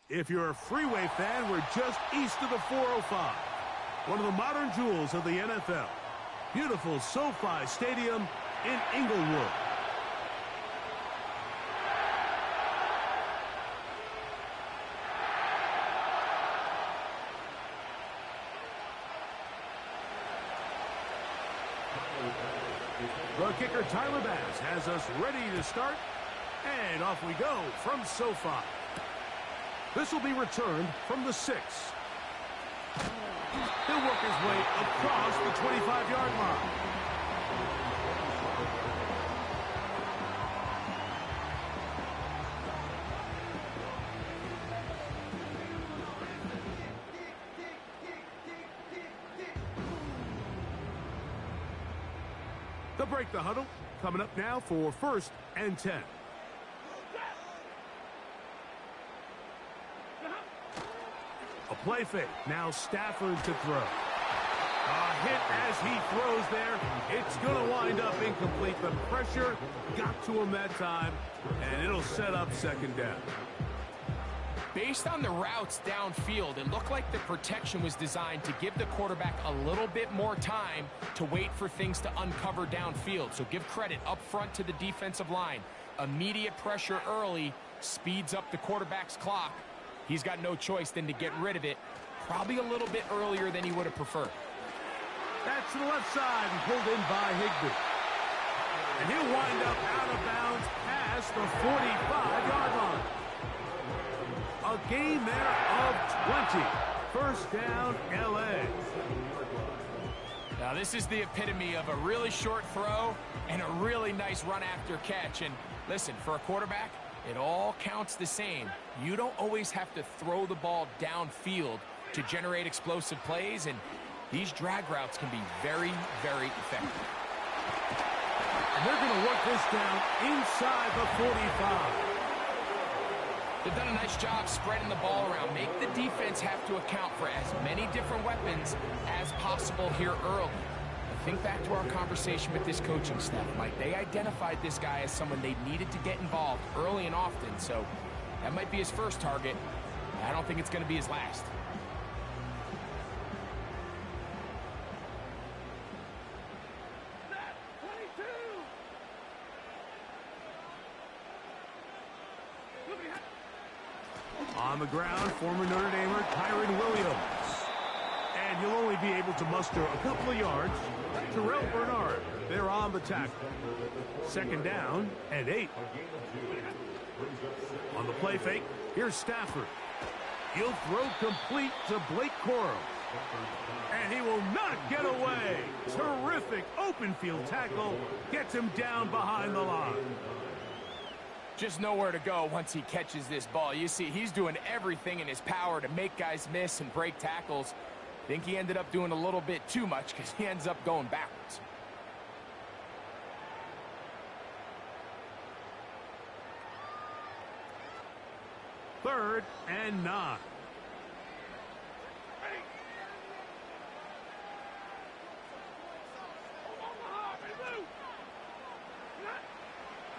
If you're a freeway fan, we're just east of the 405. One of the modern jewels of the NFL. Beautiful SoFi Stadium in Inglewood. The kicker, Tyler Bass, has us ready to start. And off we go from SoFi. This will be returned from the 6. He'll work his way across the 25-yard line. They'll break the huddle. Coming up now for 1st and 10. A play fake. Now Stafford to throw. A hit as he throws there. It's going to wind up incomplete. The pressure got to him that time, and it'll set up 2nd down. Based on the routes downfield, it looked like the protection was designed to give the quarterback a little bit more time to wait for things to uncover downfield. So give credit up front to the defensive line. Immediate pressure early speeds up the quarterback's clock. He's got no choice than to get rid of it, probably a little bit earlier than he would have preferred. That's to the left side and pulled in by Higbee. And he'll wind up out of bounds past the 45-yard line. A gain there of 20. 1st down, L.A. Now this is the epitome of a really short throw and a really nice run after catch. And listen, for a quarterback, it all counts the same. You don't always have to throw the ball downfield to generate explosive plays, and these drag routes can be very, very effective. And they're going to work this down inside the 45. They've done a nice job spreading the ball around. Make the defense have to account for as many different weapons as possible here early. Think back to our conversation with this coaching staff, Mike. They identified this guy as someone they needed to get involved early and often, so that might be his first target. I don't think it's going to be his last. On the ground, former Notre Damer Kyron Williams. And he'll only be able to muster a couple of yards. Terrell Bernard, they're on the tackle. 2nd down and 8. On the play fake, here's Stafford. He'll throw complete to Blake Corum. And he will not get away. Terrific open field tackle. Gets him down behind the line. Just nowhere to go once he catches this ball. You see, he's doing everything in his power to make guys miss and break tackles. I think he ended up doing a little bit too much because he ends up going backwards. Third and 9.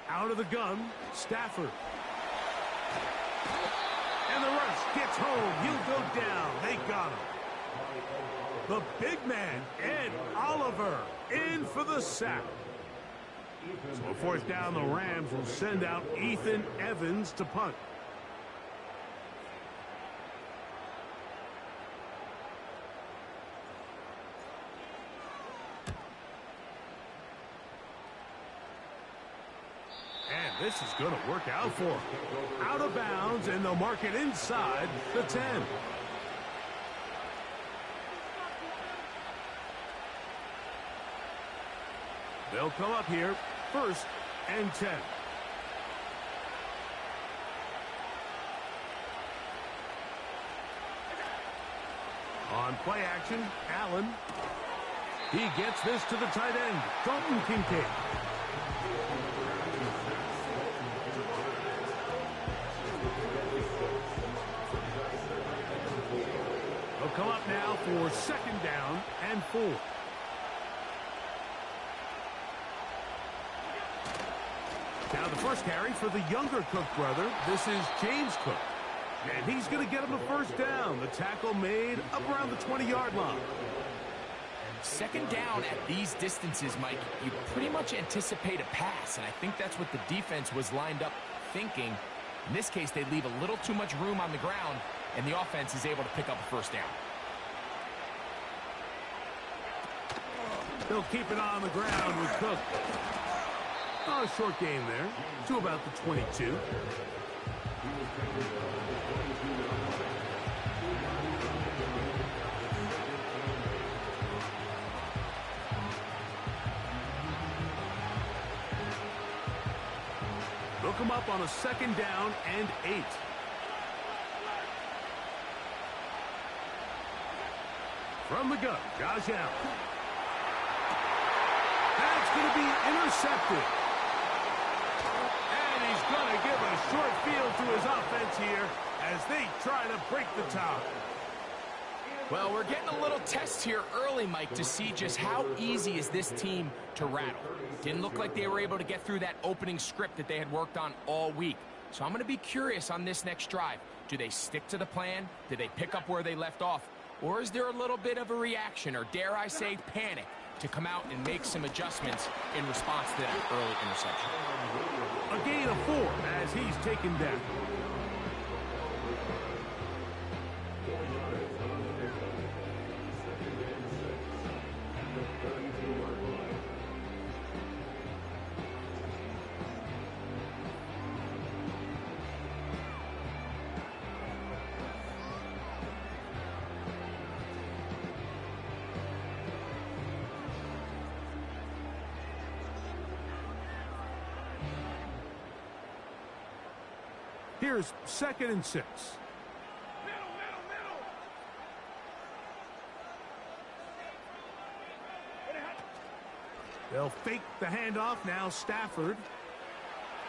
Out of the gun, Stafford. And the rush gets home. He'll go down. They got him. The big man, Ed Oliver, in for the sack. So 4th down, the Rams will send out Ethan Evans to punt. And this is going to work out for him. Out of bounds, and they'll mark it inside the 10. They'll come up here, 1st and 10. On play action, Allen. He gets this to the tight end, Dalton Kincaid. They'll come up now for 2nd down and 4. Now the first carry for the younger Cook brother. This is James Cook. And he's going to get him the first down. The tackle made up around the 20-yard line. Second down at these distances, Mike, you pretty much anticipate a pass, and I think that's what the defense was lined up thinking. In this case, they leave a little too much room on the ground, and the offense is able to pick up a first down. They'll keep it on the ground with Cook. Oh, a short gain there to about the 22. They'll come up on a second down and 8. From the gun, Josh Allen. That's going to be intercepted. And he's going to give a short field to his offense here as they try to break the tie. Well, we're getting a little test here early, Mike, to see just how easy is this team to rattle. Didn't look like they were able to get through that opening script that they had worked on all week. So I'm going to be curious on this next drive. Do they stick to the plan? Do they pick up where they left off? Or is there a little bit of a reaction, or dare I say panic, to come out and make some adjustments in response to that early interception? A gain of 4 as he's taken down. Here's 2nd and 6. They'll fake the handoff now. Stafford.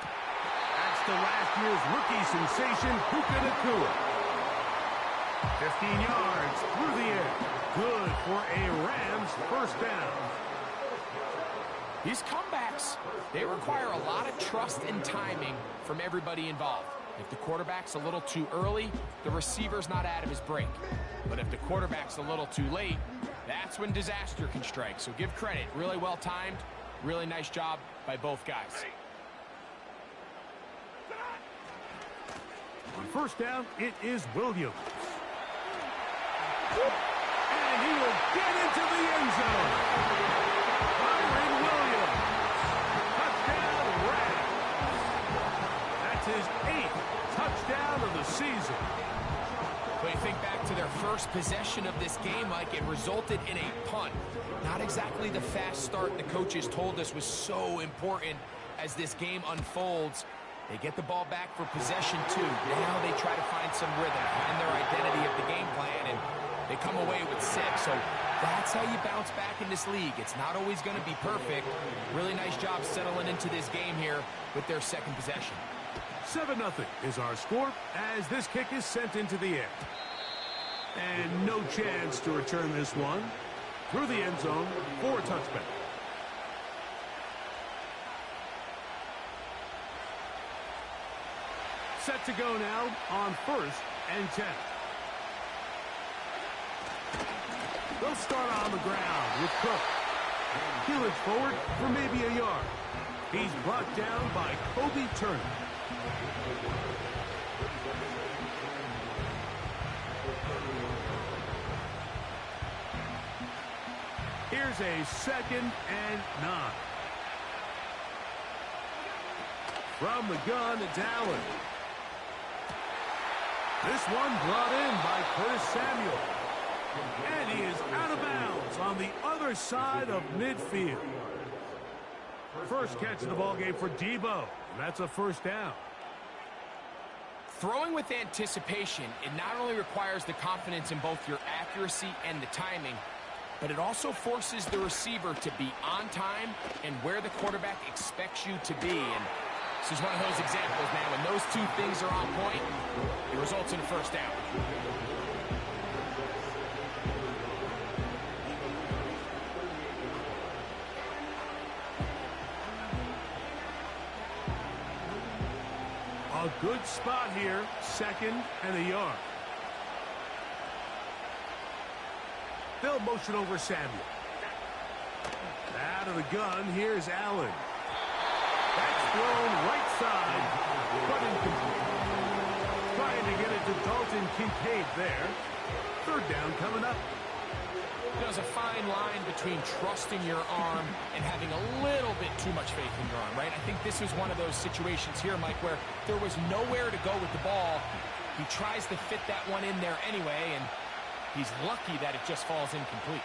That's the last year's rookie sensation, Puka Nacua. 15 yards through the air. Good for a Rams first down. These comebacks, they require a lot of trust and timing from everybody involved. If the quarterback's a little too early, the receiver's not out of his break. But if the quarterback's a little too late, that's when disaster can strike. So give credit. Really well timed. Really nice job by both guys. On first down, it is Williams. And he will get into the end zone. Byron Williams. Touchdown, Rams. That's his 8th touchdown of the season. But you think back to their first possession of this game, Mike, it resulted in a punt. Not exactly the fast start the coaches told us was so important as this game unfolds. They get the ball back for possession 2. Now they try to find some rhythm, find their identity of the game plan, and they come away with 6. So that's how you bounce back in this league. It's not always going to be perfect. Really nice job settling into this game here with their second possession. 7-0 is our score as this kick is sent into the air. And no chance to return this one through the end zone for a touchback. Set to go now on 1st and 10. They'll start on the ground with Cook. He looks forward for maybe a yard. He's brought down by Kobe Turner. Here's a 2nd and 9. From the gun, it's Allen. This one brought in by Curtis Samuel. And he is out of bounds on the other side of midfield. First catch of the ballgame for Debo. That's a first down. Throwing with anticipation, it not only requires the confidence in both your accuracy and the timing, but it also forces the receiver to be on time and where the quarterback expects you to be. And this is one of those examples, man. When those two things are on point, it results in a first down. A Good spot here. 2nd and a yard. They'll motion over Samuel. Out of the gun, here's Allen. That's thrown right side, but incomplete. Trying to get it to Dalton Kincaid there. 3rd down coming up. There's a fine line between trusting your arm and having a little bit too much faith in your arm, right? I think this is one of those situations here, Mike, where there was nowhere to go with the ball. He tries to fit that one in there anyway, and he's lucky that it just falls incomplete.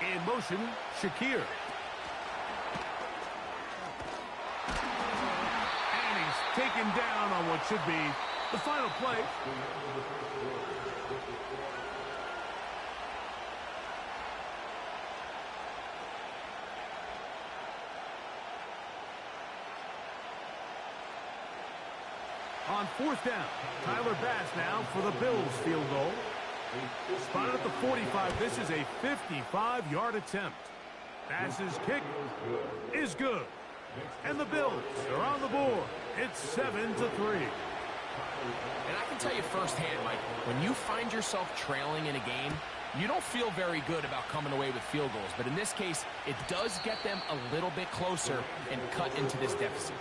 In motion, Shakir. And he's taken down on what should be the final play. On 4th down, Tyler Bass now for the Bills field goal. Spotted at the 45. This is a 55-yard attempt. Bass's kick is good. And the Bills are on the board. It's 7-3. And I can tell you firsthand, Mike, when you find yourself trailing in a game, you don't feel very good about coming away with field goals. But in this case, it does get them a little bit closer and cut into this deficit.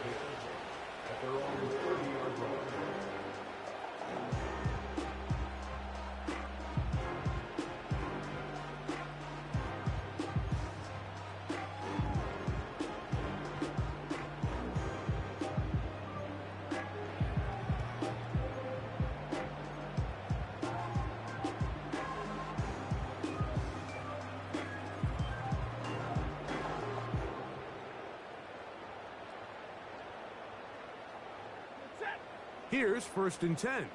Here's 1st and 10.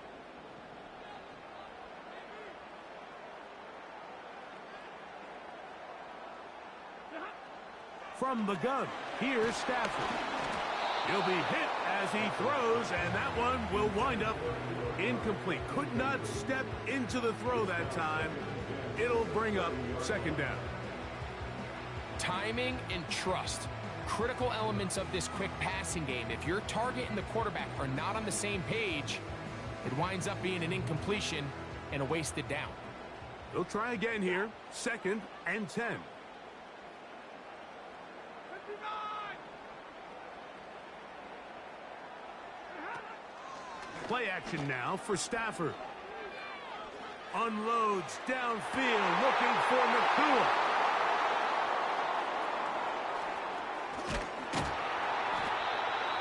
From the gun, here's Stafford. He'll be hit as he throws, and that one will wind up incomplete. Could not step into the throw that time. It'll bring up 2nd down. Timing and trust. Critical elements of this quick passing game. If your target and the quarterback are not on the same page, it winds up being an incompletion and a wasted down. They'll try again here. 2nd and 10. Play action now for Stafford. Unloads downfield, looking for Nakua.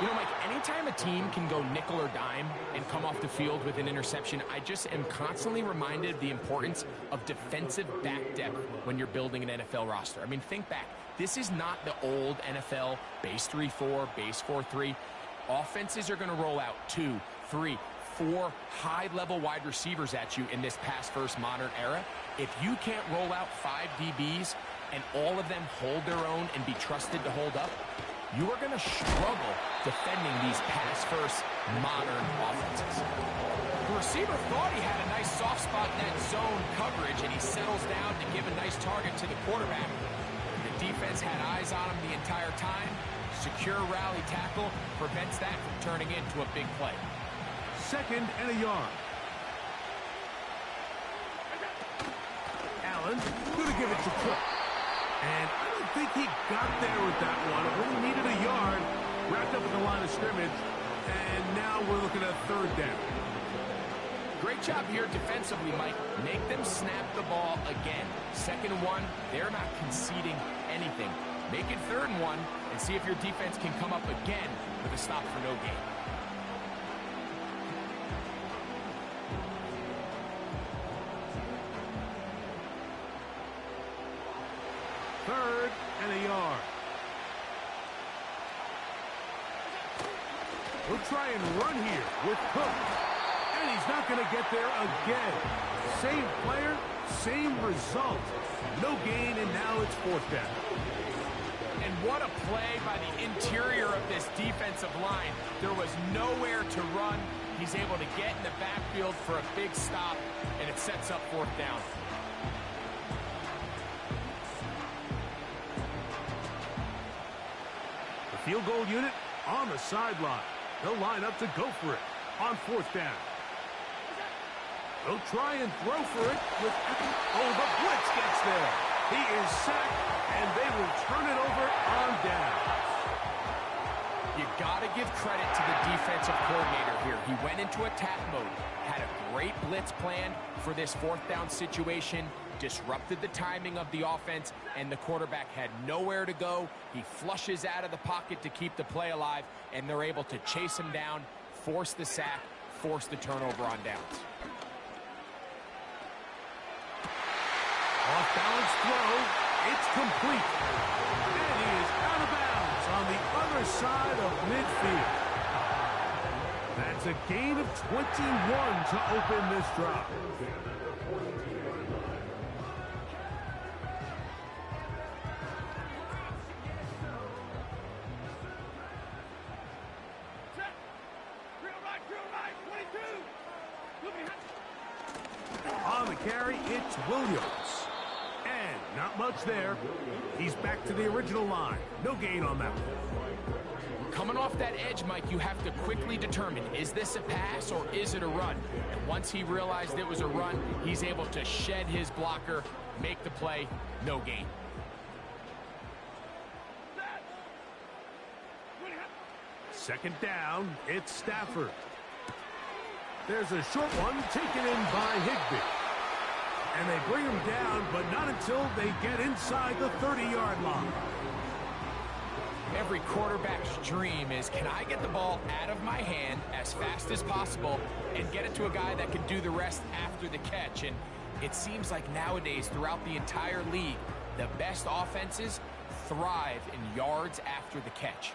You know, Mike, anytime a team can go nickel or dime and come off the field with an interception, I just am constantly reminded of the importance of defensive back depth when you're building an NFL roster. I mean, think back. This is not the old NFL base 3-4, base 4-3. Offenses are going to roll out 2, 3, 4 high-level wide receivers at you in this pass-first modern era. If you can't roll out 5 DBs and all of them hold their own and be trusted to hold up, you are going to struggle defending these pass-first modern offenses. The receiver thought he had a nice soft spot in that zone coverage, and he settles down to give a nice target to the quarterback. The defense had eyes on him the entire time. Secure rally tackle prevents that from turning into a big play. 2nd and a yard. Allen going to give it to Cook. And I don't think he got there with that one. It really needed a yard. Wrapped up at the line of scrimmage. And now we're looking at 3rd down. Great job here defensively, Mike. Make them snap the ball again. 2nd and 1, they're not conceding anything. Make it 3rd and 1 and see if your defense can come up again with a stop for no gain. Third and a yard. We'll try and run here with Cook. And he's not going to get there again. Same player, same result. No gain, and now it's 4th down. And what a play by the interior of this defensive line. There was nowhere to run. He's able to get in the backfield for a big stop, and it sets up 4th down. The field goal unit on the sideline. They'll line up to go for it on fourth down. They'll try and throw for it with... Oh, the blitz gets there. He is sacked, and they will turn it over on down. You got to give credit to the defensive coordinator here. He went into attack mode, had a great blitz plan for this fourth down situation, disrupted the timing of the offense, and the quarterback had nowhere to go. He flushes out of the pocket to keep the play alive, and they're able to chase him down, force the sack, force the turnover on downs. Off-balance throw. It's complete. And he is out of bounds on the other side of midfield. That's a gain of 21 to open this drive. On the carry, it's Williams. And not much there. He's back to the original line. No gain on that one. Coming off that edge, Mike, you have to quickly determine, is this a pass or is it a run? And once he realized it was a run, he's able to shed his blocker, make the play, no gain. Second down, it's Stafford. There's a short one taken in by Higbee. And they bring him down, but not until they get inside the 30-yard line. Every quarterback's dream is, can I get the ball out of my hand as fast as possible and get it to a guy that can do the rest after the catch? And it seems like nowadays, throughout the entire league, the best offenses thrive in yards after the catch.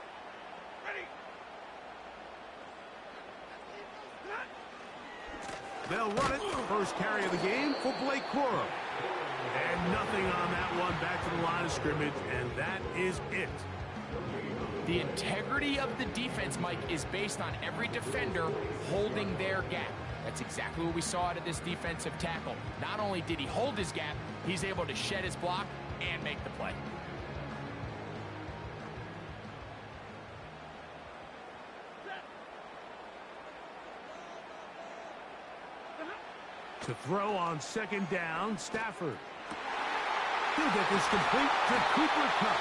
They'll run it. First carry of the game for Blake Corum. And nothing on that one. Back to the line of scrimmage, and that is it. The integrity of the defense, Mike, is based on every defender holding their gap. That's exactly what we saw out of this defensive tackle. Not only did he hold his gap, he's able to shed his block and make the play. To throw on second down, Stafford. He'll get this complete to Cooper Kupp.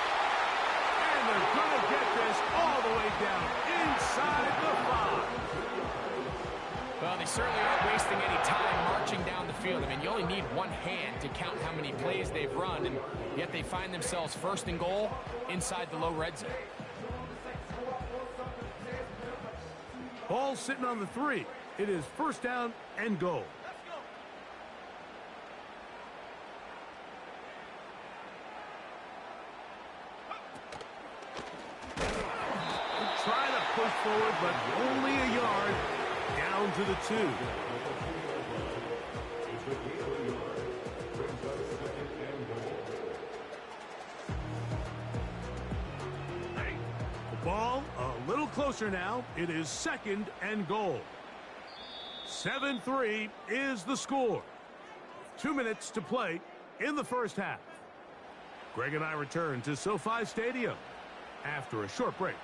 And they're going to get this all the way down inside the 5. Well, they certainly aren't wasting any time marching down the field. I mean, you only need one hand to count how many plays they've run, and yet they find themselves first and goal inside the low red zone. Ball sitting on the 3. It is first down and goal. Trying to push forward, but only a yard down to the 2. The ball a little closer now. It is second and goal. 7-3 is the score. 2 minutes to play in the first half. Greg and I return to SoFi Stadium after a short break.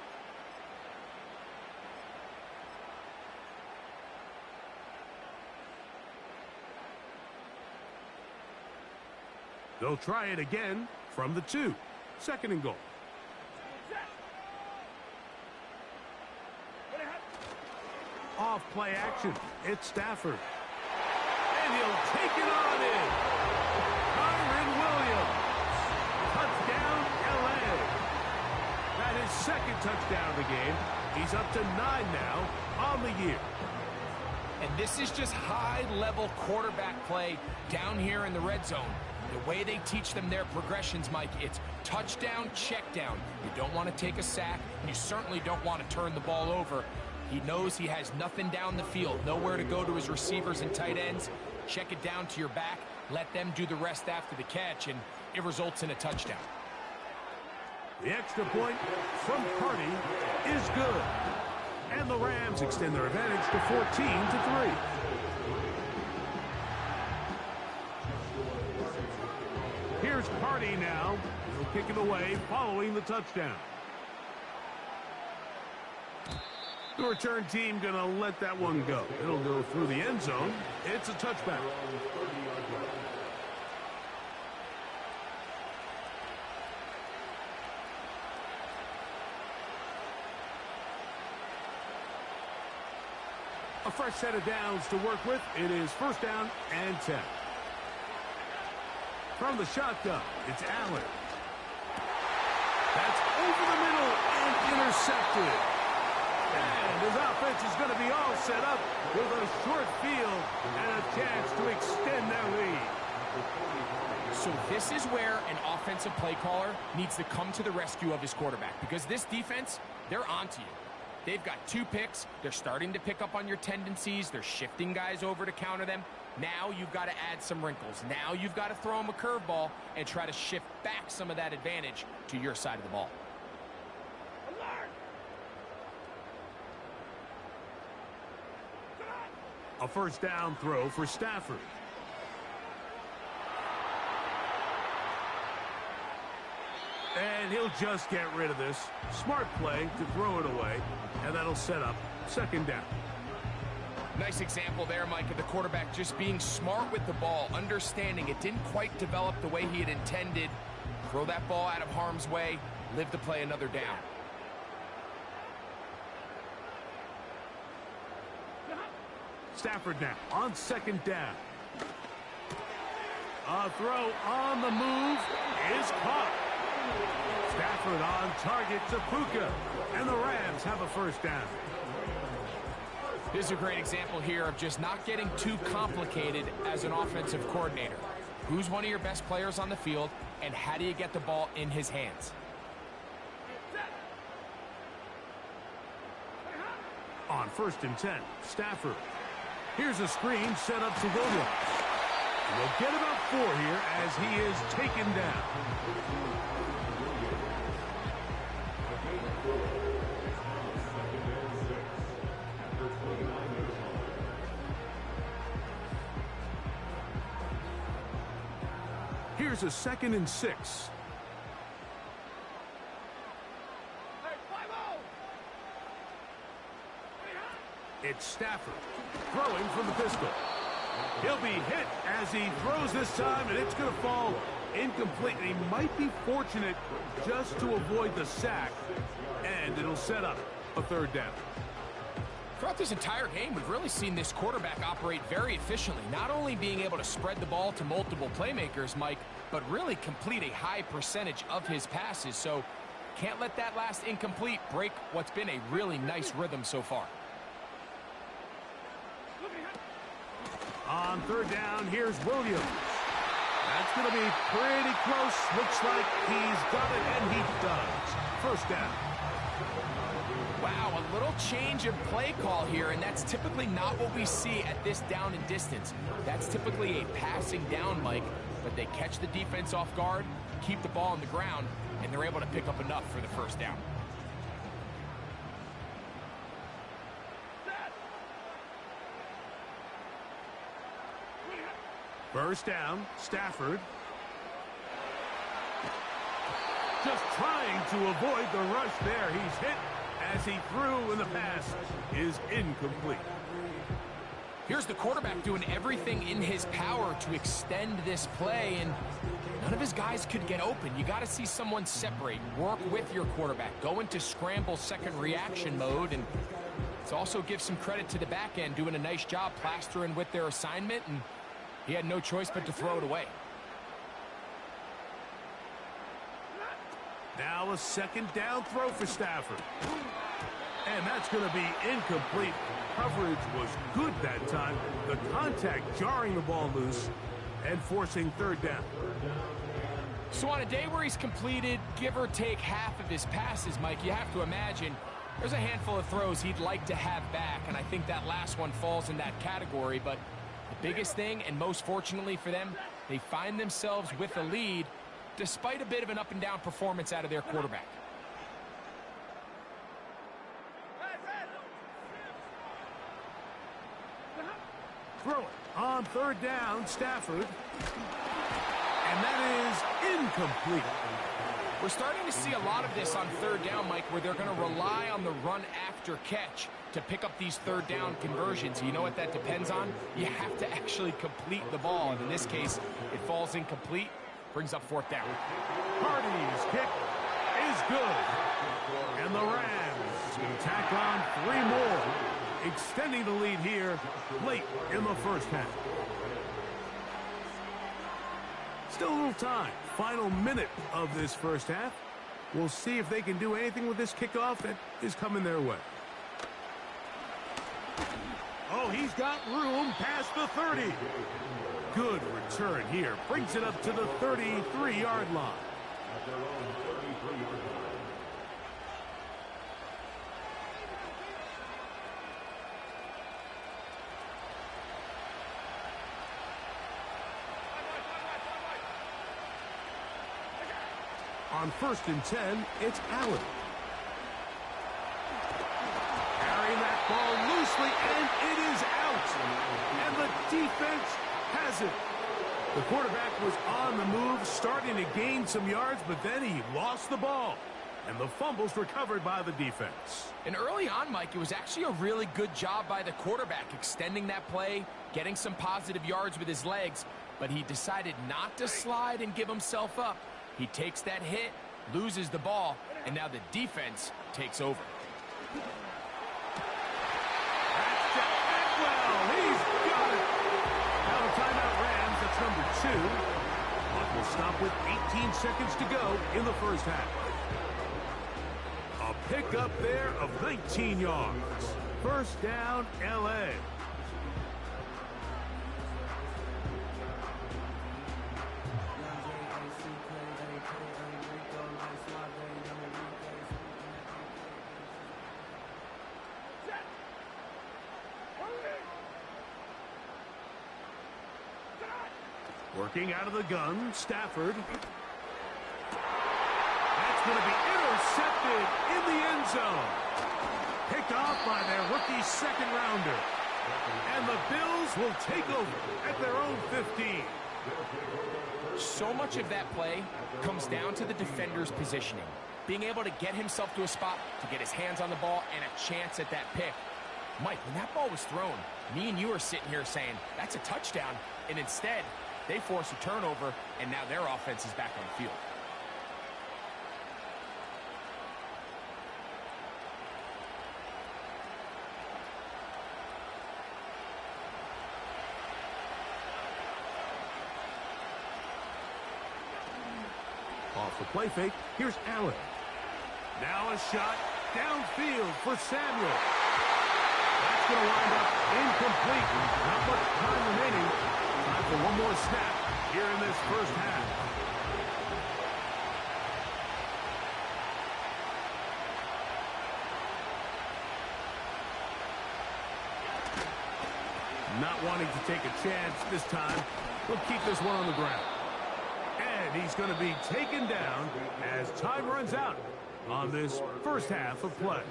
They'll try it again from the 2. Second and goal. Off play action. It's Stafford. And he'll take it on in. Kyren Williams. Touchdown, LA. That is second touchdown of the game. He's up to 9 now on the year. And this is just high-level quarterback play down here in the red zone. The way they teach them their progressions, Mike, it's touchdown, check down. You don't want to take a sack, and you certainly don't want to turn the ball over. He knows he has nothing down the field, nowhere to go to his receivers and tight ends. Check it down to your back, let them do the rest after the catch, and it results in a touchdown. The extra point from Carty is good. And the Rams extend their advantage to 14-3. Here's Carty now. He'll kick it away following the touchdown. The return team going to let that one go. It'll go through the end zone. It's a touchback. A fresh set of downs to work with. It is first down and 10. From the shotgun, it's Allen. That's over the middle and intercepted. And his offense is going to be all set up with a short field and a chance to extend their lead. So this is where an offensive play caller needs to come to the rescue of his quarterback, because this defense, they're onto you. They've got 2 picks. They're starting to pick up on your tendencies. They're shifting guys over to counter them. Now you've got to add some wrinkles. Now you've got to throw them a curveball and try to shift back some of that advantage to your side of the ball. A first down throw for Stafford. And he'll just get rid of this. Smart play to throw it away, and that'll set up second down. Nice example there, Mike, of the quarterback just being smart with the ball, understanding it didn't quite develop the way he had intended. Throw that ball out of harm's way, live to play another down. Stafford now on second down. A throw on the move is caught. Stafford on target to Puka, and the Rams have a first down. This is a great example here of just not getting too complicated as an offensive coordinator. Who's one of your best players on the field, and how do you get the ball in his hands? On first and 10, Stafford. Here's a screen set up to Williams. We'll get about 4 here as he is taken down. Here's a 2nd and 6. It's Stafford throwing from the pistol. He'll be hit as he throws this time, and it's going to fall incomplete. He might be fortunate just to avoid the sack, and it'll set up a third down. Throughout this entire game, we've really seen this quarterback operate very efficiently, not only being able to spread the ball to multiple playmakers, Mike, but really complete a high percentage of his passes. So can't let that last incomplete break what's been a really nice rhythm so far. On third down, here's Williams. That's going to be pretty close. Looks like he's got it, and he does. First down. Wow, a little change of play call here, and that's typically not what we see at this down and distance. That's typically a passing down, Mike, but they catch the defense off guard, keep the ball on the ground, and they're able to pick up enough for the first down. First down, Stafford. Just trying to avoid the rush there. He's hit as he threw, and the pass is incomplete. Here's the quarterback doing everything in his power to extend this play, and none of his guys could get open. You got to see someone separate, work with your quarterback, go into scramble second reaction mode, and it's also give some credit to the back end doing a nice job plastering with their assignment, and he had no choice but to throw it away. Now a second down throw for Stafford. And that's going to be incomplete. Coverage was good that time. The contact jarring the ball loose and forcing third down. So on a day where he's completed, give or take half of his passes, Mike, you have to imagine there's a handful of throws he'd like to have back, and I think that last one falls in that category. But the biggest thing, and most fortunately for them, they find themselves with a lead despite a bit of an up-and-down performance out of their quarterback. Throw it on third down, Stafford. And that is incomplete. We're starting to see a lot of this on third down, Mike, where they're going to rely on the run after catch to pick up these third down conversions. You know what that depends on? You have to actually complete the ball. And in this case, it falls incomplete, brings up fourth down. Hardy's kick is good. And the Rams can tack on 3 more, extending the lead here late in the first half. Still a little time. Final minute of this first half. We'll see if they can do anything with this kickoff that is coming their way. Oh, he's got room past the 30. Good return here. Brings it up to the 33-yard line. On 1st and 10, it's Allen. Carrying that ball loosely, and it is out. And the defense has it. The quarterback was on the move, starting to gain some yards, but then he lost the ball. And the fumble's recovered by the defense. And early on, Mike, it was actually a really good job by the quarterback, extending that play, getting some positive yards with his legs, but he decided not to slide and give himself up. He takes that hit, loses the ball, and now the defense takes over. That's Jeff Atwell. He's got it. Now a timeout, Rams. That's number 2. Clock will stop with 18 seconds to go in the first half. A pickup there of 19 yards. First down, L.A. Working out of the gun, Stafford. That's going to be intercepted in the end zone. Picked off by their rookie second rounder. And the Bills will take over at their own 15. So much of that play comes down to the defender's positioning. Being able to get himself to a spot to get his hands on the ball and a chance at that pick. Mike, when that ball was thrown, me and you are sitting here saying, that's a touchdown. And instead, they force a turnover, and now their offense is back on the field. Off the play fake, here's Allen. Now a shot downfield for Samuel. That's going to wind up incomplete. Not much time remaining. Time for one more snap here in this first half. Not wanting to take a chance this time. We'll keep this one on the ground. And he's going to be taken down as time runs out on this first half of play.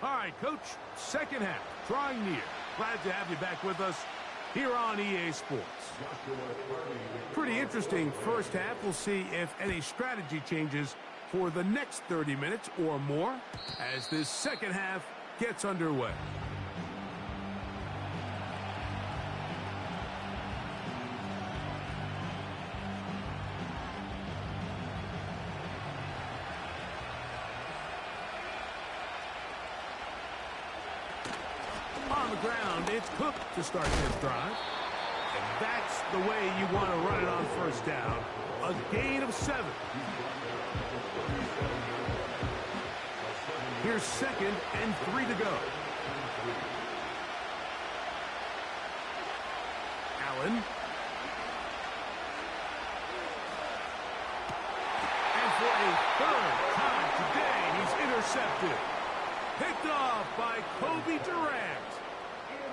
All right, Coach, second half, drawing near. Glad to have you back with us here on EA Sports. Pretty interesting first half. We'll see if any strategy changes for the next 30 minutes or more as this second half gets underway. On the ground, it's Cook to start this drive. And that's the way you want to run it on first down. A gain of 7. Here's 2nd and 3 to go. Allen. And for a a third time today he's intercepted. Picked off by Kobe Durant.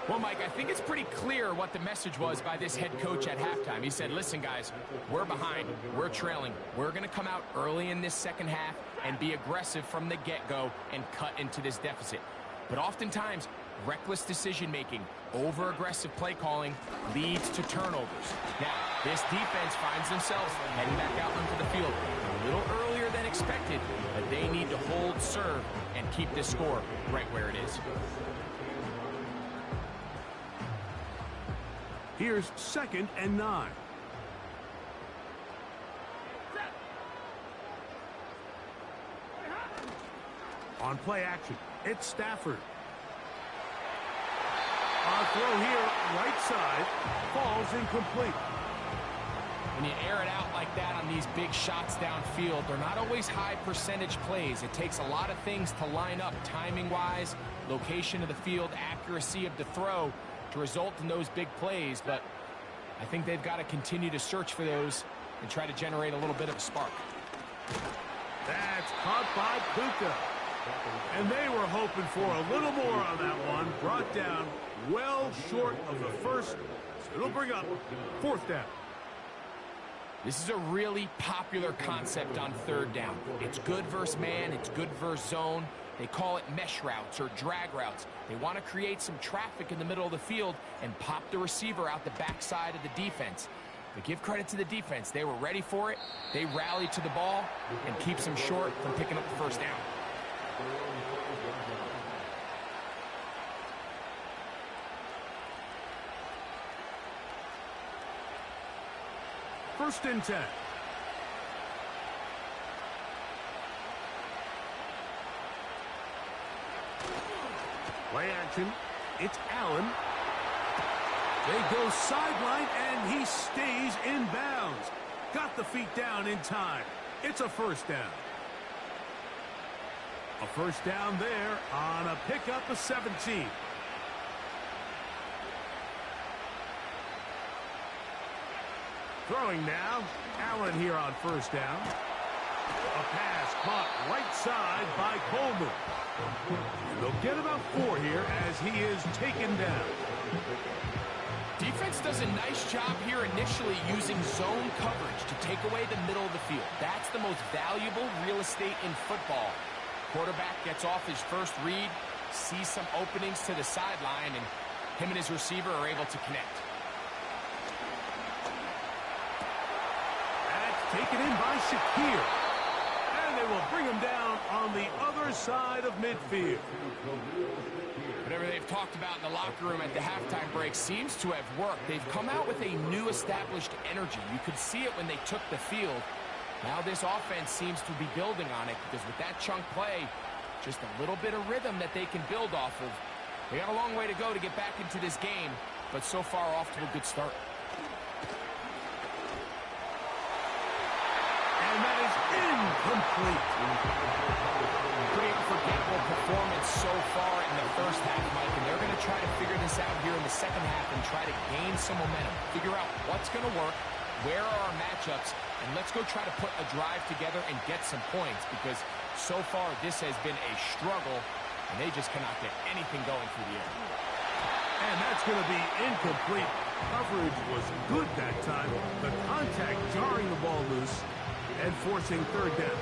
Well, Mike, I think it's pretty clear what the message was by this head coach at halftime. He said, listen, guys, we're behind. We're trailing. We're going to come out early in this second half and be aggressive from the get-go and cut into this deficit. But oftentimes, reckless decision-making, over-aggressive play calling leads to turnovers. Now, this defense finds themselves heading back out onto the field a little earlier than expected, but they need to hold serve and keep this score right where it is. Here's 2nd and 9. On play action, it's Stafford. On throw here, right side, falls incomplete. When you air it out like that on these big shots downfield, they're not always high percentage plays. It takes a lot of things to line up timing-wise, location of the field, accuracy of the throw to result in those big plays. But I think they've got to continue to search for those and try to generate a little bit of a spark. That's caught by Puka. And they were hoping for a little more on that one. Brought down well short of the first. So it'll bring up 4th down. This is a really popular concept on 3rd down. It's good versus man. It's good versus zone. They call it mesh routes or drag routes. They want to create some traffic in the middle of the field and pop the receiver out the backside of the defense. But give credit to the defense. They were ready for it. They rallied to the ball and keeps them short from picking up the 1st down. First and 10. Play action. It's Allen. They go sideline, and he stays in bounds. Got the feet down in time. It's a 1st down. A 1st down there on a pickup of 17. Throwing now. Allen here on 1st down. A pass caught right side by Coleman. And they'll get about 4 here as he is taken down. Defense does a nice job here initially using zone coverage to take away the middle of the field. That's the most valuable real estate in football. Quarterback gets off his first read, sees some openings to the sideline, and him and his receiver are able to connect. Taken in by Shakir. And they will bring him down on the other side of midfield. Whatever they've talked about in the locker room at the halftime break seems to have worked. They've come out with a new established energy. You could see it when they took the field. Now this offense seems to be building on it because with that chunk play, just a little bit of rhythm that they can build off of. They got a long way to go to get back into this game, but so far off to a good start. And that is incomplete. Pretty unforgettable performance so far in the first half, Mike, and they're going to try to figure this out here in the second half and try to gain some momentum. Figure out what's going to work, where are our matchups, and let's go try to put a drive together and get some points because so far this has been a struggle, and they just cannot get anything going through the air. And that's going to be incomplete. Coverage was good that time. The contact jarring the ball loose and forcing 3rd down.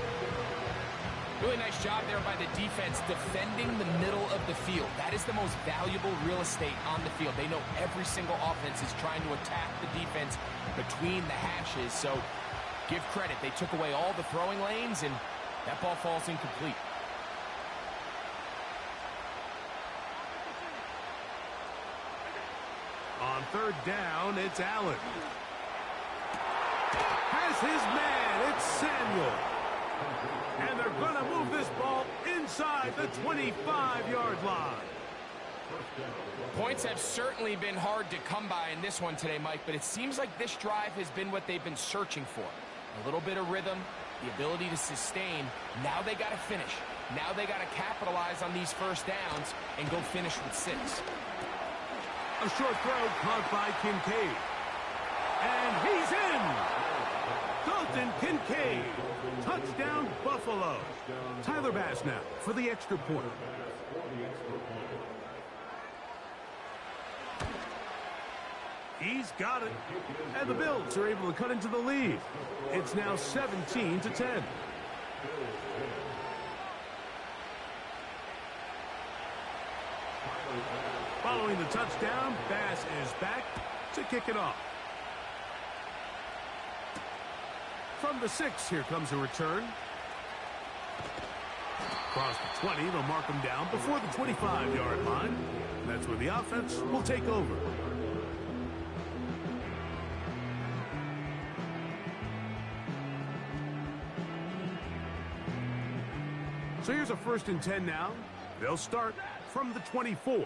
Really nice job there by the defense defending the middle of the field. That is the most valuable real estate on the field. They know every single offense is trying to attack the defense between the hashes. So give credit. They took away all the throwing lanes, and that ball falls incomplete. On 3rd down, it's Allen. Has his man. It's Samuel. And they're going to move this ball inside the 25-yard line. Points have certainly been hard to come by in this one today, Mike, but it seems like this drive has been what they've been searching for. A little bit of rhythm, the ability to sustain. Now they got to finish. Now they got to capitalize on these 1st downs and go finish with 6. A short throw caught by Kincaid. And he's in. The Dalton Kincaid. Touchdown, Buffalo. Tyler Bass now for the extra point. He's got it. And the Bills are able to cut into the lead. It's now 17-10. Following the touchdown, Bass is back to kick it off. From the 6, here comes a return. Across the 20, they'll mark him down before the 25-yard line. That's where the offense will take over. So here's a 1st and 10 now. They'll start from the 24.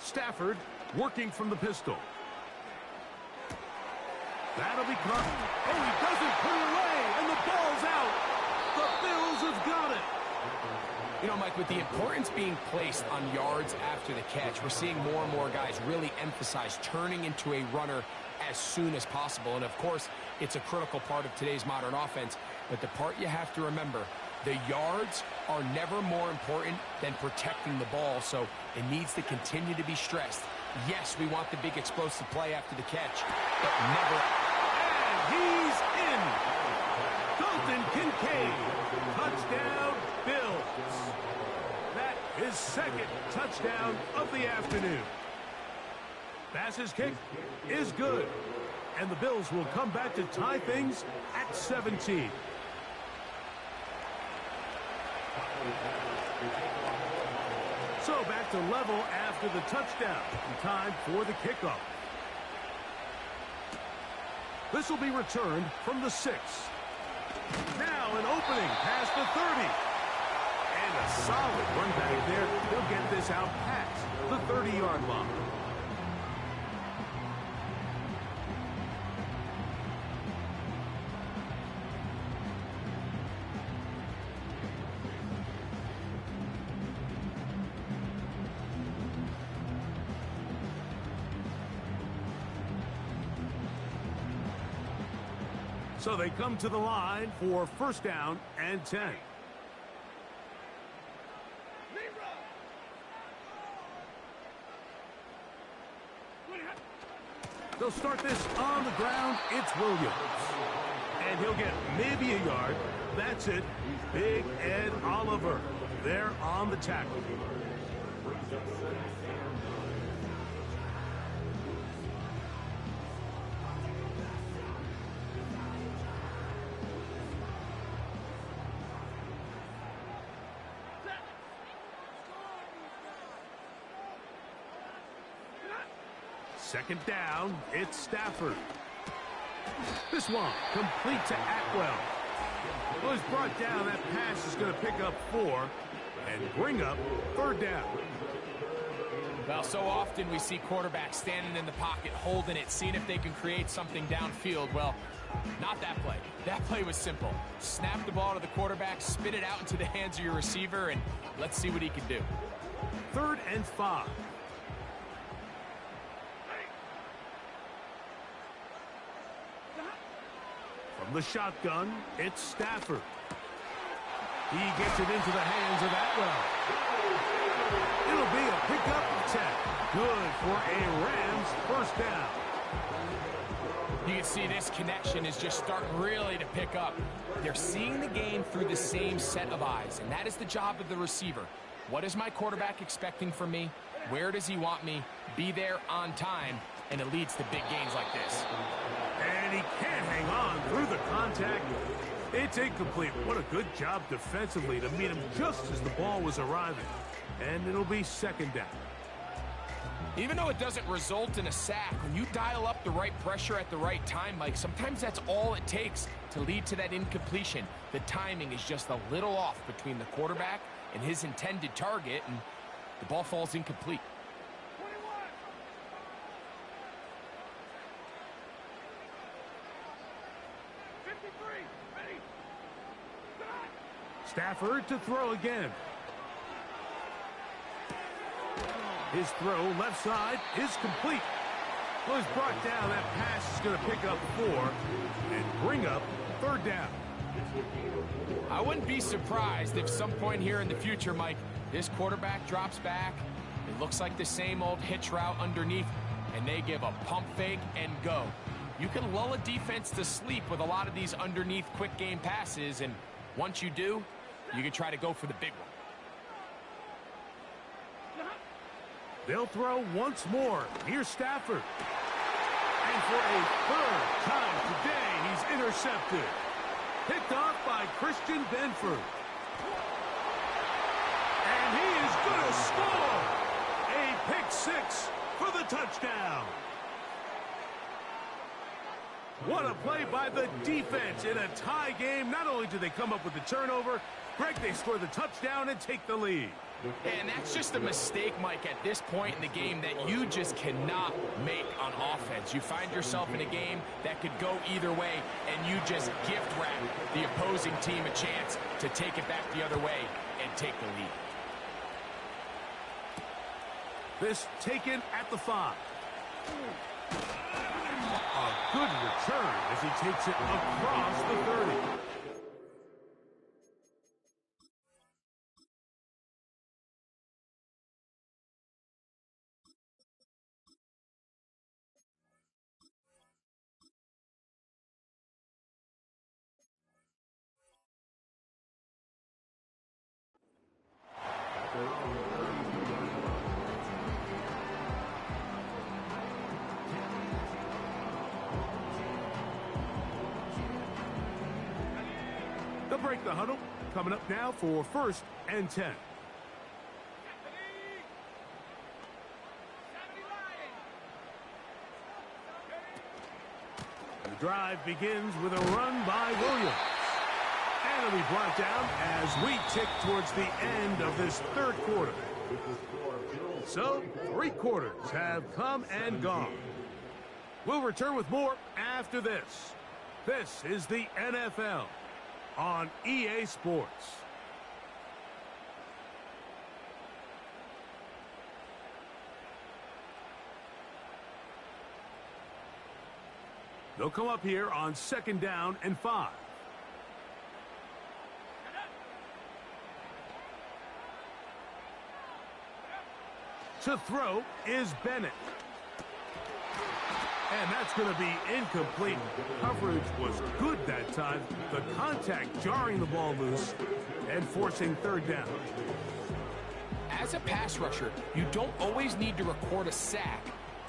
Stafford working from the pistol. That'll be caught. Oh, he doesn't put it away, and the ball's out. The Bills have got it. You know, Mike, with the importance being placed on yards after the catch, we're seeing more and more guys really emphasize turning into a runner as soon as possible. And, of course, it's a critical part of today's modern offense. But the part you have to remember, the yards are never more important than protecting the ball, so it needs to continue to be stressed. Yes, we want the big explosive play after the catch, but never. And he's in. Dalton Kincaid. Touchdown, Bills. That is 2nd touchdown of the afternoon. Bass's kick is good. And the Bills will come back to tie things at 17. So back to level after the touchdown. Time for the kickoff. This will be returned from the 6. Now an opening past the 30. And a solid run back there. He'll get this out past the 30-yard line. So they come to the line for 1st down and 10. They'll start this on the ground. It's Williams. And he'll get maybe a yard. That's it. Big Ed Oliver there on the tackle. Second down, it's Stafford. This one complete to Atwell. Well, he's brought down. That pass is going to pick up 4 and bring up 3rd down. Well, so often we see quarterbacks standing in the pocket, holding it, seeing if they can create something downfield. Well, not that play. That play was simple. Snap the ball to the quarterback, spit it out into the hands of your receiver, and let's see what he can do. 3rd and 5. From the shotgun, it's Stafford. He gets it into the hands of Atwell. It'll be a pickup of 10. Good for a Rams 1st down. You can see this connection is just starting really to pick up. They're seeing the game through the same set of eyes, and that is the job of the receiver. What is my quarterback expecting from me? Where does he want me? Be there on time, and it leads to big gains like this. And he can't hang on through the contact. It's incomplete. What a good job defensively to meet him just as the ball was arriving. And it'll be 2nd down. Even though it doesn't result in a sack, when you dial up the right pressure at the right time, Mike, sometimes that's all it takes to lead to that incompletion. The timing is just a little off between the quarterback and his intended target, and the ball falls incomplete. Stafford to throw again. His throw left side is complete. Well, he's brought down. That pass is going to pick up 4 and bring up 3rd down. I wouldn't be surprised if some point here in the future, Mike, this quarterback drops back. It looks like the same old hitch route underneath, and they give a pump fake and go. You can lull a defense to sleep with a lot of these underneath quick game passes, and once you do, you can try to go for the big one. They'll throw once more. Here's Stafford. And for a 3rd time today, he's intercepted. Picked off by Christian Benford. And he is going to score. A pick 6 for the touchdown. What a play by the defense in a tie game. Not only do they come up with the turnover, Greg, they score the touchdown and take the lead. And that's just a mistake, Mike, at this point in the game that you just cannot make on offense. You find yourself in a game that could go either way, and you just gift wrap the opposing team a chance to take it back the other way and take the lead. This taken at the 5. A good return as he takes it across the 30. They'll break the huddle. Coming up now for 1st and 10. The drive begins with a run by Williams. And it'll be brought down as we tick towards the end of this 3rd quarter. So, 3 quarters have come and gone. We'll return with more after this. This is the NFL on EA Sports. They'll come up here on 2nd down and 5. To throw is Bennett. And that's going to be incomplete. Coverage was good that time. The contact jarring the ball loose and forcing 3rd down. As a pass rusher, you don't always need to record a sack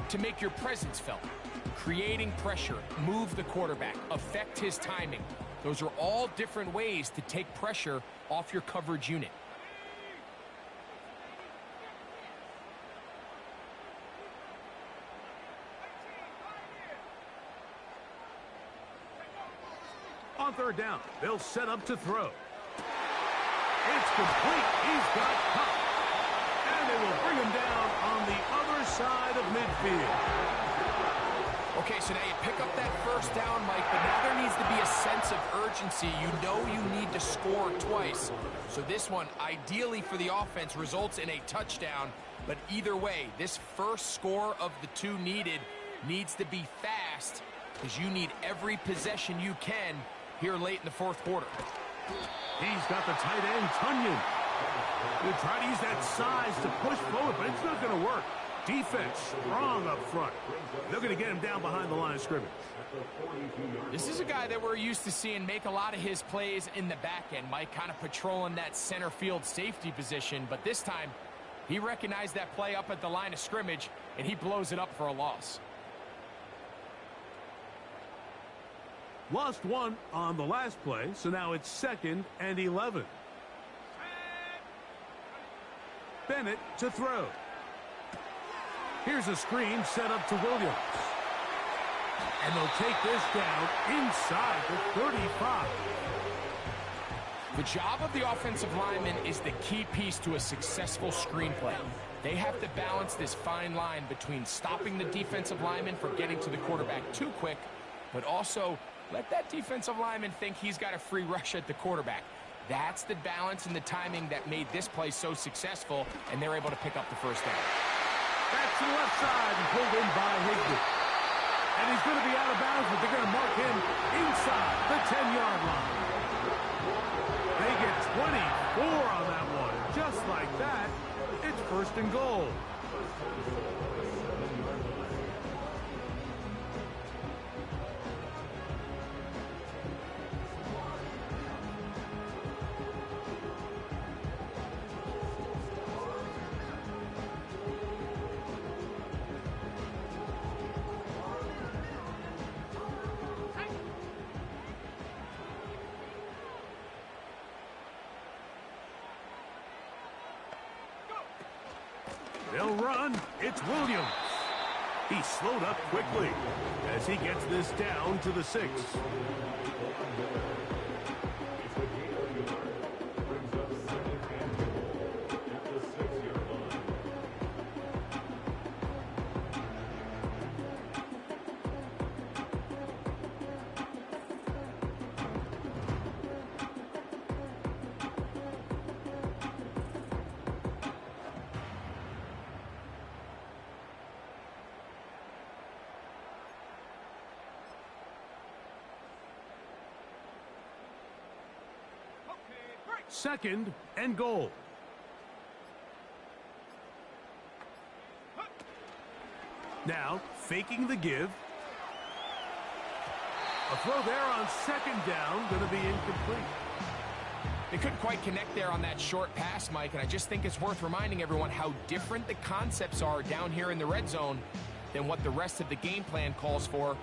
to make your presence felt. Creating pressure, move the quarterback, affect his timing. Those are all different ways to take pressure off your coverage unit. On 3rd down, they'll set up to throw. It's complete. He's got caught. And they will bring him down on the other side of midfield. Okay, so now you pick up that 1st down, Mike, but now there needs to be a sense of urgency. You know you need to score twice. So this one, ideally for the offense, results in a touchdown. But either way, this first score of the 2 needed needs to be fast because you need every possession you can here late in the 4th quarter. He's got the tight end, Tunyon. He'll try to use that size to push forward, but it's not going to work. Defense strong up front. They're going to get him down behind the line of scrimmage. This is a guy that we're used to seeing make a lot of his plays in the back end. Mike kind of patrolling that center field safety position, but this time he recognized that play up at the line of scrimmage, and he blows it up for a loss. Lost 1 on the last play, so now it's 2nd and 11. Bennett to throw. Here's a screen set up to Williams. And they'll take this down inside the 35. The job of the offensive lineman is the key piece to a successful screenplay. They have to balance this fine line between stopping the defensive lineman from getting to the quarterback too quick, but also let that defensive lineman think he's got a free rush at the quarterback. That's the balance and the timing that made this play so successful, and they're able to pick up the 1st down. Back to the left side and pulled in by Higbee. And he's going to be out of bounds, but they're going to mark him inside the 10-yard line. They get 24 on that one. Just like that, it's first and goal. They'll run. It's Williams. He slowed up quickly as he gets this down to the 6. Second and goal. Now, faking the give. A throw there on second down, going to be incomplete. They couldn't quite connect there on that short pass, Mike, and I just think it's worth reminding everyone how different the concepts are down here in the red zone than what the rest of the game plan calls for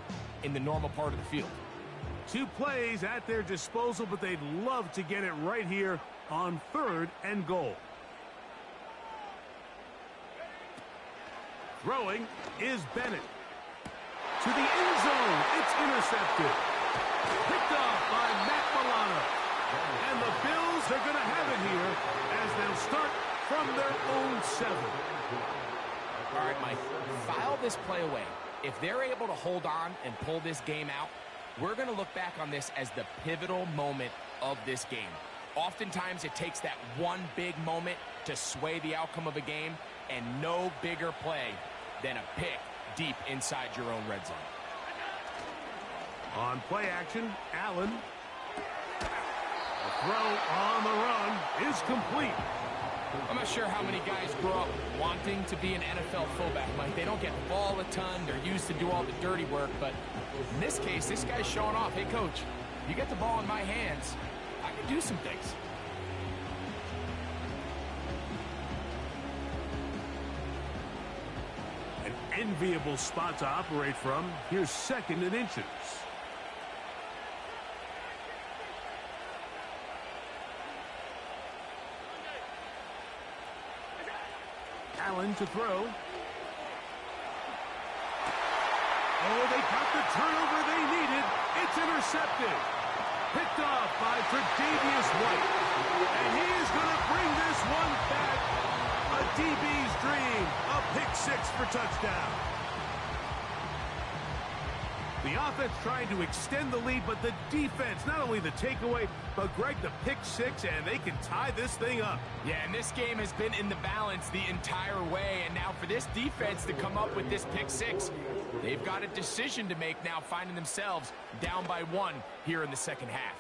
in the normal part of the field. 2 plays at their disposal, but they'd love to get it right here on third and goal. Throwing is Bennett. To the end zone. It's intercepted. Picked off by Matt Milano. And the Bills are going to have it here as they'll start from their own 7. All right, Mike, file this play away. If they're able to hold on and pull this game out, we're going to look back on this as the pivotal moment of this game. Oftentimes, it takes that one big moment to sway the outcome of a game, and no bigger play than a pick deep inside your own red zone. On play action, Allen. The throw on the run is complete. I'm not sure how many guys grow up wanting to be an NFL fullback, Mike. They don't get the ball a ton. They're used to do all the dirty work. But in this case, this guy's showing off. Hey, coach, you get the ball in my hands, I can do some things. An enviable spot to operate from. Here's second and inches. Allen to throw. Oh, they got the turnover they needed. It's intercepted. Picked off by Tre'Davious White. And he is going to bring this one back. A DB's dream. A pick 6 for touchdown. The offense trying to extend the lead, but the defense, not only the takeaway, but Greg, the pick 6, and they can tie this thing up. Yeah, and this game has been in the balance the entire way, and now for this defense to come up with this pick 6, they've got a decision to make now, finding themselves down by 1 here in the second half.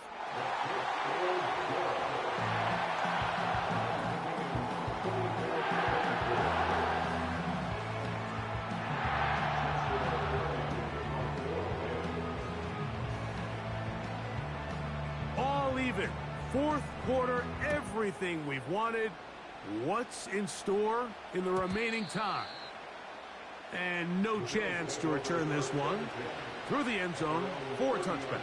Even. Fourth quarter, everything we've wanted. What's in store in the remaining time? And no chance to return this one through the end zone for a touchback.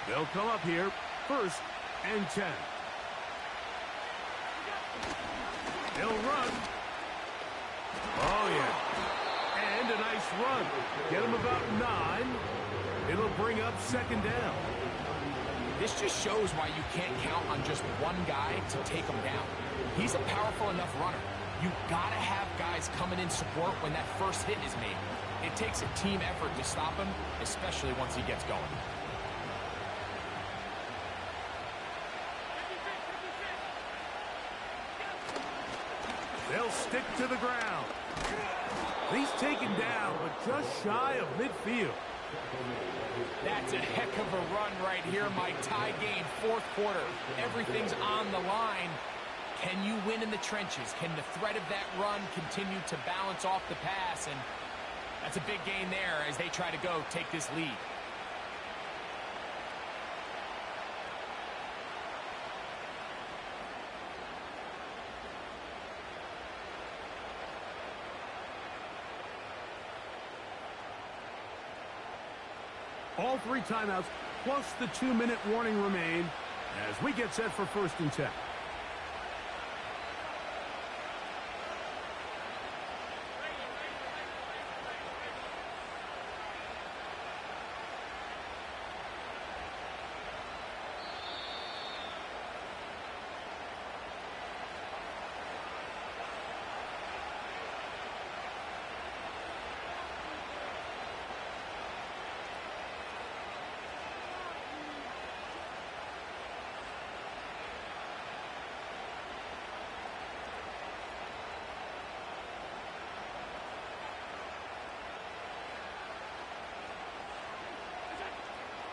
They'll come up here, first and 10. They'll run. Oh, yeah. And a nice run. Get him about 9. It'll bring up second down. This just shows why you can't count on just one guy to take him down. He's a powerful enough runner. You got to have guys coming in support when that first hit is made. It takes a team effort to stop him, especially once he gets going. They'll stick to the ground. He's taken down, but just shy of midfield. That's a heck of a run right here, Mike. Tie game, fourth quarter. Everything's on the line. Can you win in the trenches? Can the threat of that run continue to balance off the pass? And that's a big gain there as they try to go take this lead. All 3 timeouts plus the 2-minute warning remain as we get set for 1st and 10.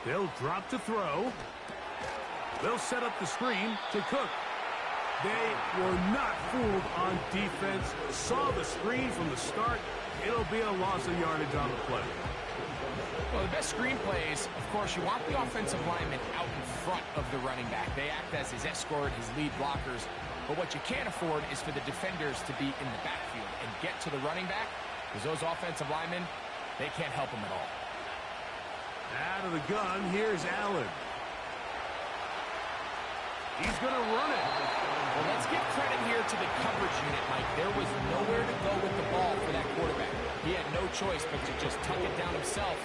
They'll drop to throw. They'll set up the screen to Cook. They were not fooled on defense. Saw the screen from the start. It'll be a loss of yardage on the play. Well, the best screen plays, of course, you want the offensive lineman out in front of the running back. They act as his escort, his lead blockers. But what you can't afford is for the defenders to be in the backfield and get to the running back, because those offensive linemen, they can't help him at all. Out of the gun, here's Allen. He's going to run it. Well, let's give credit here to the coverage unit, Mike. There was nowhere to go with the ball for that quarterback. He had no choice but to just tuck it down himself,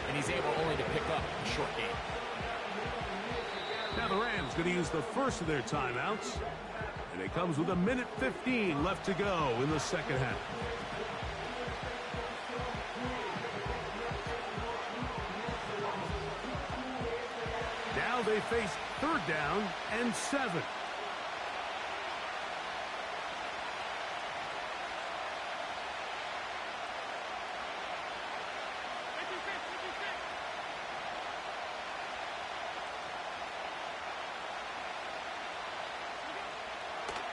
and he's able only to pick up a short gain. Now the Rams going to use the first of their timeouts, and it comes with 1:15 left to go in the second half. Now they face 3rd down and 7.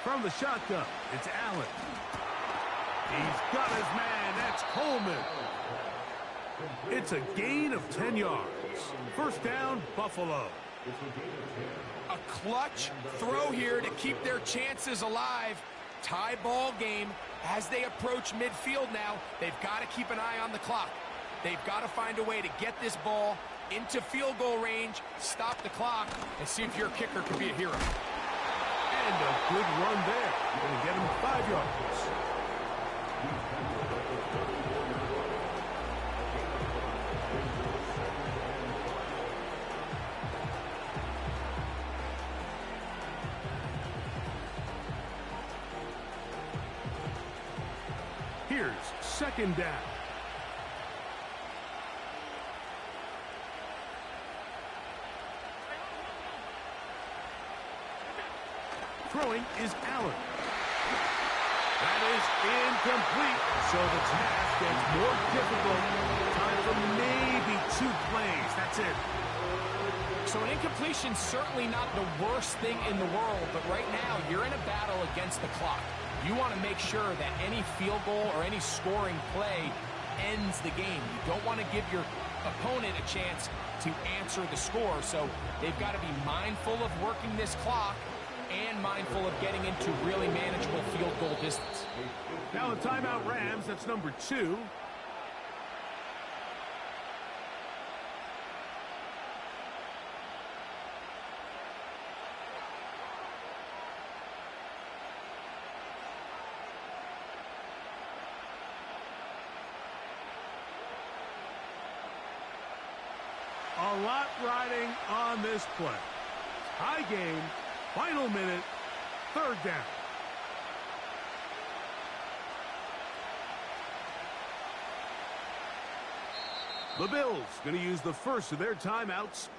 From the shotgun, it's Allen. He's got his man. That's Coleman. It's a gain of 10 yards. 1st down, Buffalo. A clutch throw here to keep their chances alive. Tie ball game as they approach midfield now. They've got to keep an eye on the clock. They've got to find a way to get this ball into field goal range, stop the clock, and see if your kicker can be a hero. And a good run there. You're going to get him 5 yards. Here's 2nd down. Throwing is Allen. That is incomplete. So the task gets more difficult. Time for maybe 2 plays. That's it. So an incompletion certainly not the worst thing in the world, but right now you're in a battle against the clock. You want to make sure that any field goal or any scoring play ends the game. You don't want to give your opponent a chance to answer the score, so they've got to be mindful of working this clock and mindful of getting into really manageable field goal distance. Now a timeout Rams, that's number 2. A lot riding on this play. High game, final minute, 3rd down. The Bills going to use the first of their timeouts.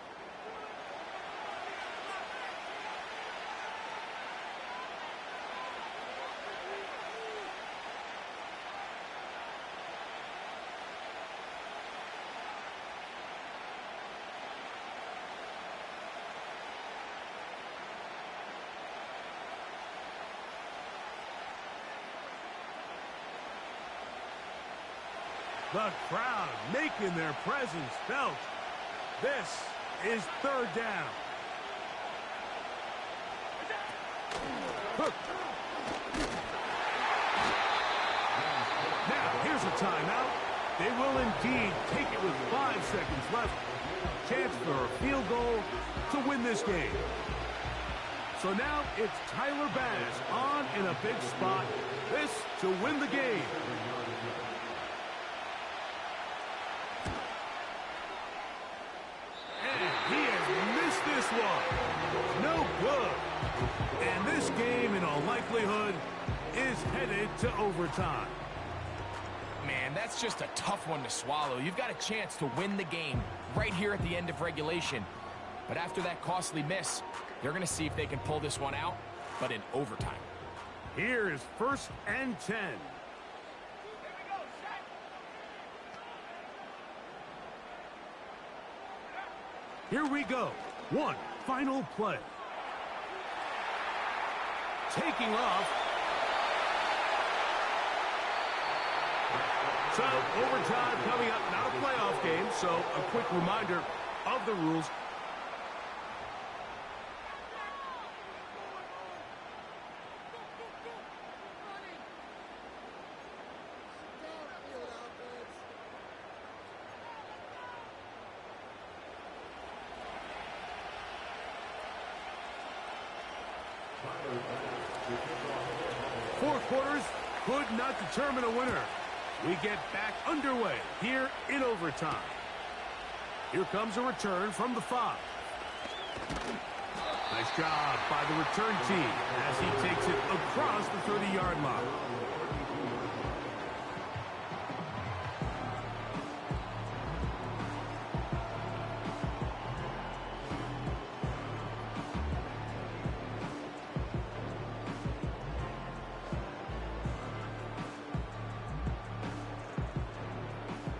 The crowd making their presence felt. This is third down. Hook. Now, here's a timeout. They will indeed take it with 5 seconds left. Chance for a field goal to win this game. So now it's Tyler Bass on in a big spot. This to win the game. And he has missed this one. No good. And this game, in all likelihood, is headed to overtime. Man, that's just a tough one to swallow. You've got a chance to win the game right here at the end of regulation. But after that costly miss, they're going to see if they can pull this one out, but in overtime. Here is 1st and 10. Here we go. One final play. Taking off. So, overtime coming up. Not a playoff game, so a quick reminder of the rules. Four quarters could not determine a winner. We get back underway here in overtime. Here comes a return from the 5. Nice job by the return team as he takes it across the 30-yard line.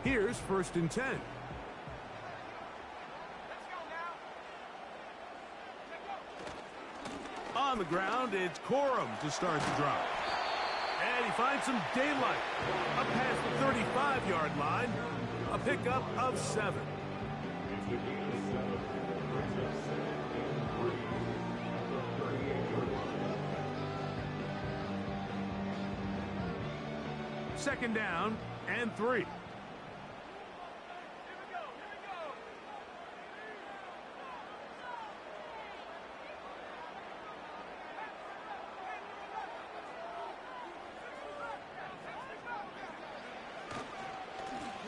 Here's 1st and 10. On the ground, it's Corum to start the drive. And he finds some daylight. Up past the 35-yard line. A pickup of 7. Second down and 3.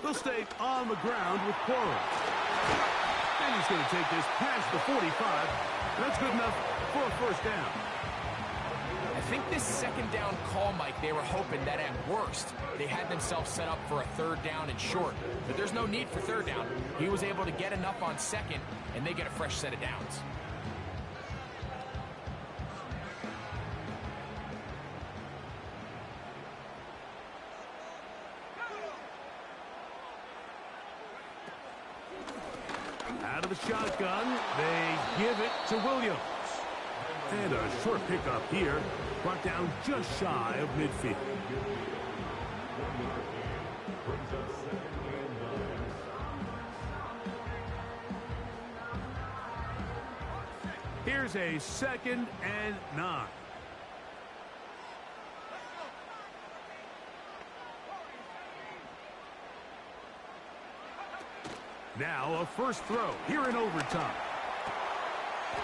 They'll stay on the ground with Corum. And he's going to take this past the 45. That's good enough for a 1st down. I think this 2nd down call, Mike, they were hoping that at worst they had themselves set up for a 3rd down and short. But there's no need for 3rd down. He was able to get enough on 2nd, and they get a fresh set of downs. Out of the shotgun, they give it to Williams. And a short pickup here, brought down just shy of midfield. Here's a 2nd and 9. Now a 1st throw here in overtime.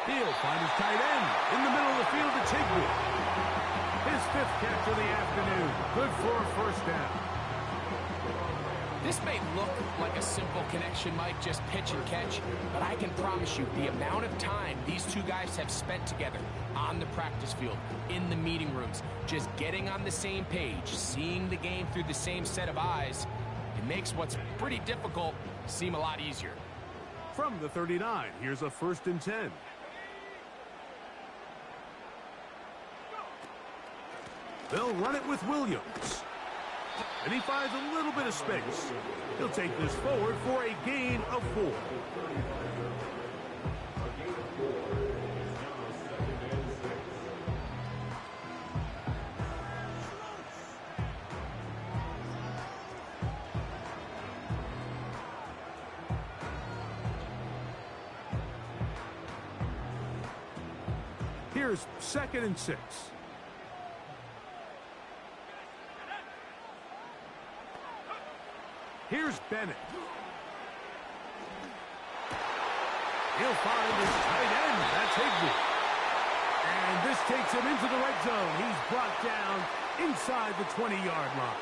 He'll find his tight end in the middle of the field to Higbee. His 5th catch of the afternoon. Good for a 1st down. This may look like a simple connection, Mike, just pitch and catch, but I can promise you the amount of time these two guys have spent together on the practice field, in the meeting rooms, just getting on the same page, seeing the game through the same set of eyes, it makes what's pretty difficult seem a lot easier. From the 39, here's a 1st and 10. They'll run it with Williams. And he finds a little bit of space. He'll take this forward for a gain of 4. Here's 2nd and 6. Here's Bennett. He'll find his tight end. That's Higbee. And this takes him into the red zone. He's brought down inside the 20-yard line.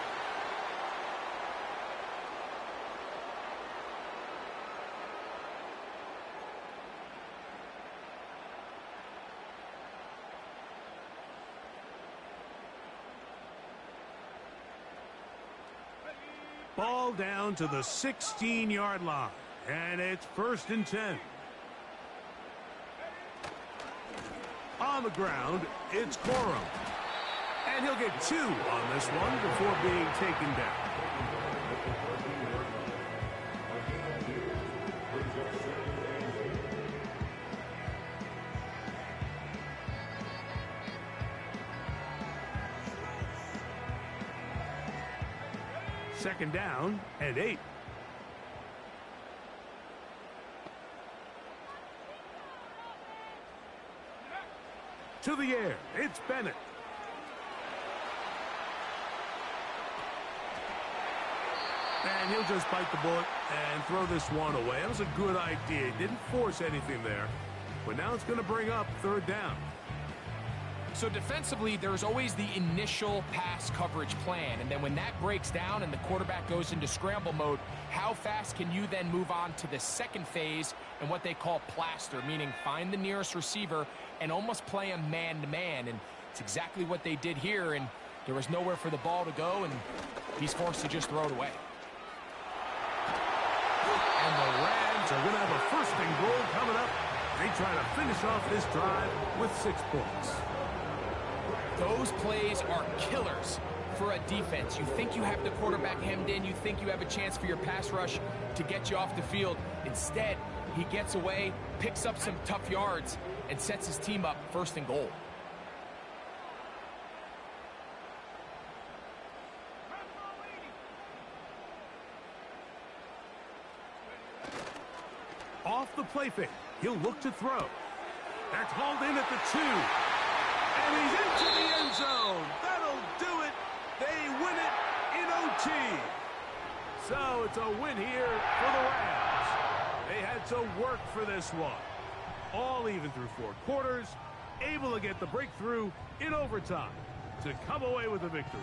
Ball down to the 16-yard line. And it's 1st and 10. On the ground, it's Corum. And he'll get 2 on this one before being taken down. Second down and 8. To the air, it's Bennett. And he'll just bite the bullet and throw this one away. That was a good idea. Didn't force anything there. But now it's going to bring up 3rd down. So defensively, there's always the initial pass coverage plan. And then when that breaks down and the quarterback goes into scramble mode, how fast can you then move on to the second phase and what they call plaster, meaning find the nearest receiver and almost play him man-to-man. And it's exactly what they did here. And there was nowhere for the ball to go, and he's forced to just throw it away. And the Rams are going to have a 1st and goal coming up. They try to finish off this drive with 6 points. Those plays are killers for a defense. You think you have the quarterback hemmed in. You think you have a chance for your pass rush to get you off the field. Instead, he gets away, picks up some tough yards, and sets his team up 1st and goal. Off the play fake, he'll look to throw. That's hauled in at the 2. And he's into the end zone. That'll do it. They win it in OT. So it's a win here for the Rams. They had to work for this one. All even through 4 quarters, able to get the breakthrough in overtime to come away with a victory.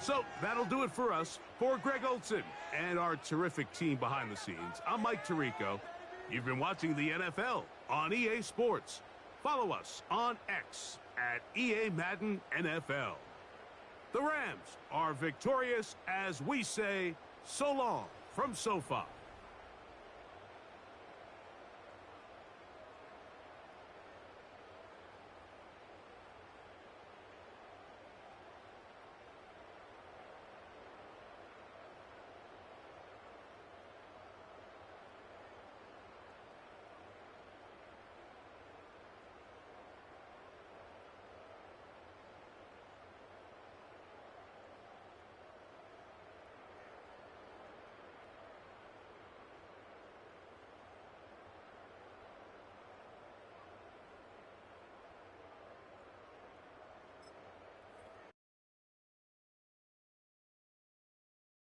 So that'll do it for us. For Greg Olson and our terrific team behind the scenes, I'm Mike Tirico. You've been watching the NFL on EA Sports. Follow us on X at EA Madden NFL. The Rams are victorious as we say so long from SoFi.